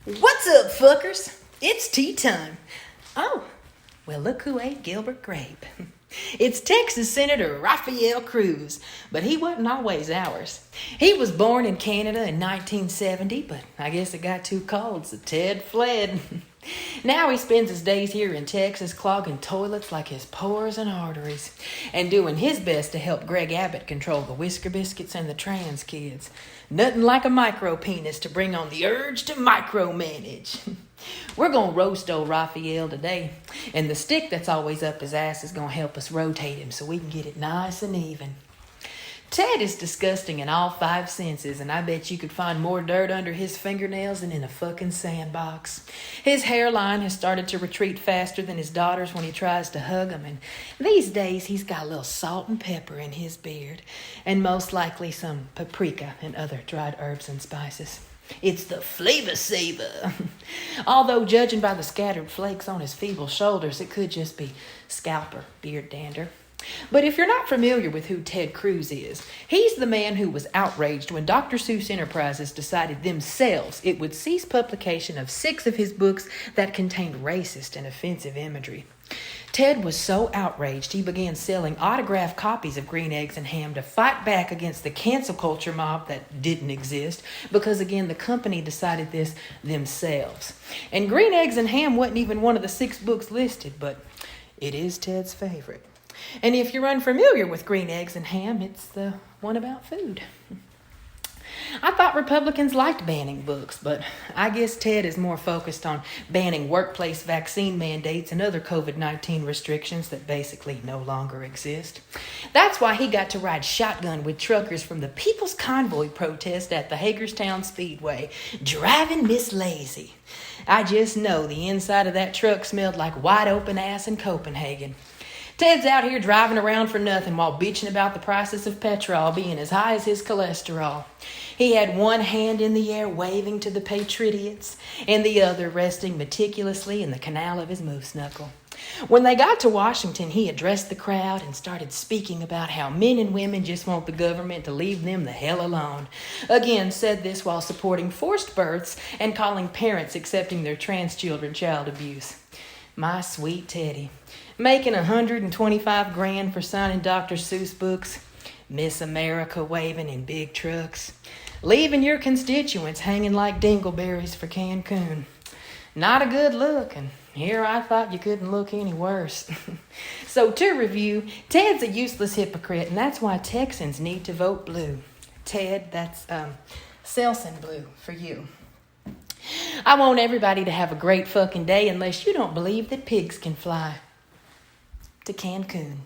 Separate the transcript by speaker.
Speaker 1: What's up, fuckers? It's tea time. Oh, well, look who ate Gilbert Grape. It's Texas Senator Rafael Cruz, but he wasn't always ours. He was born in Canada in 1970, but I guess it got too cold, so Ted fled. Now he spends his days here in Texas clogging toilets like his pores and arteries, and doing his best to help Greg Abbott control the Whisker Biscuits and the trans kids. Nothing like a micro penis to bring on the urge to micromanage. We're going to roast old Raphael today, and the stick that's always up his ass is going to help us rotate him so we can get it nice and even. Ted is disgusting in all five senses, and I bet you could find more dirt under his fingernails than in a fucking sandbox. His hairline has started to retreat faster than his daughter's when he tries to hug them, and these days he's got a little salt and pepper in his beard, and most likely some paprika and other dried herbs and spices. It's the flavor saver. Although, judging by the scattered flakes on his feeble shoulders, it could just be scalp or beard dander. But if you're not familiar with who Ted Cruz is, he's the man who was outraged when Dr. Seuss Enterprises decided themselves it would cease publication of 6 of his books that contained racist and offensive imagery. Ted was so outraged he began selling autographed copies of Green Eggs and Ham to fight back against the cancel culture mob that didn't exist, because again the company decided this themselves. And Green Eggs and Ham wasn't even one of the 6 books listed, but it is Ted's favorite. And if you're unfamiliar with Green Eggs and Ham, it's the one about food. I thought Republicans liked banning books, but I guess Ted is more focused on banning workplace vaccine mandates and other COVID-19 restrictions that basically no longer exist. That's why he got to ride shotgun with truckers from the People's Convoy protest at the Hagerstown Speedway, driving Miss Lazy. I just know the inside of that truck smelled like wide open ass in Copenhagen. Ted's out here driving around for nothing while bitching about the prices of petrol being as high as his cholesterol. He had one hand in the air waving to the patriots, and the other resting meticulously in the canal of his moose knuckle. When they got to Washington, he addressed the crowd and started speaking about how men and women just want the government to leave them the hell alone. Again, said this while supporting forced births and calling parents accepting their trans children child abuse. My sweet Teddy. Making $125,000 for signing Dr. Seuss books, Miss America waving in big trucks, leaving your constituents hanging like dingleberries for Cancun. Not a good look, and here I thought you couldn't look any worse. So to review, Ted's a useless hypocrite, and that's why Texans need to vote blue. Ted, that's Selsun blue for you. I want everybody to have a great fucking day unless you don't believe that pigs can fly to Cancun.